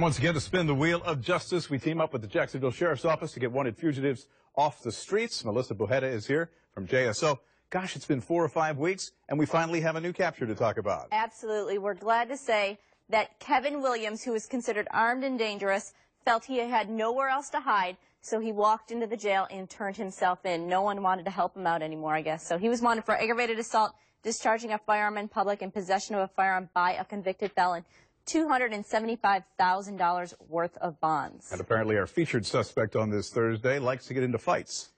Once again, to spin the wheel of justice, we team up with the Jacksonville Sheriff's Office to get wanted fugitives off the streets. Melissa Bujeda is here from JSO. Gosh, it's been 4 or 5 weeks, and we finally have a new capture to talk about. Absolutely. We're glad to say that Kevin Williams, who was considered armed and dangerous, felt he had nowhere else to hide, so he walked into the jail and turned himself in. No one wanted to help him out anymore, I guess. So he was wanted for aggravated assault, discharging a firearm in public, and possession of a firearm by a convicted felon. $275,000 worth of bonds. And apparently our featured suspect on this Thursday likes to get into fights.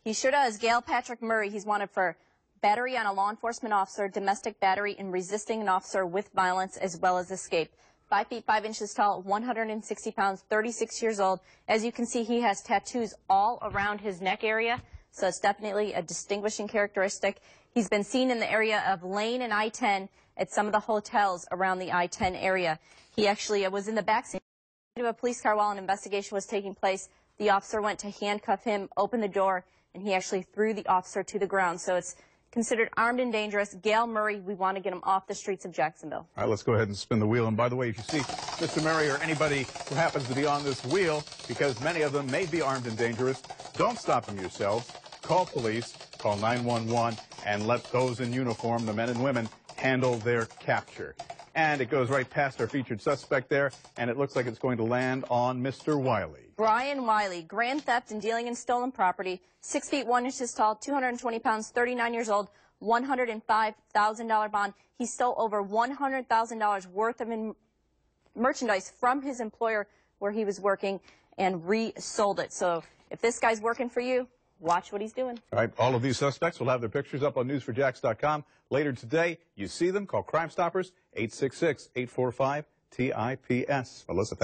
He sure does. Gail Patrick Murray, he's wanted for battery on a law enforcement officer, domestic battery, and resisting an officer with violence, as well as escape. 5 feet 5 inches tall, 160 pounds, 36 years old. As you can see, he has tattoos all around his neck area, so it's definitely a distinguishing characteristic. He's been seen in the area of Lane and I-10 at some of the hotels around the I-10 area. He actually was in the backseat of a police car while an investigation was taking place. The officer went to handcuff him, opened the door, and he actually threw the officer to the ground. So it's considered armed and dangerous. Gail Murray, we want to get him off the streets of Jacksonville. All right, let's go ahead and spin the wheel. And by the way, if you see Mr. Murray or anybody who happens to be on this wheel, because many of them may be armed and dangerous, don't stop them yourselves. Call police, call 911, and let those in uniform, the men and women, handle their capture. And it goes right past our featured suspect there, and it looks like it's going to land on Mr. Wiley. Brian Wiley, grand theft and dealing in stolen property, 6 feet 1 inches tall, 220 pounds, 39 years old, $105,000 bond. He stole over $100,000 worth of merchandise from his employer where he was working and resold it. So if this guy's working for you, watch what he's doing. All right, all of these suspects will have their pictures up on news4jax.com later today. You see them, call Crime Stoppers, 866-845-TIPS. Melissa, thanks.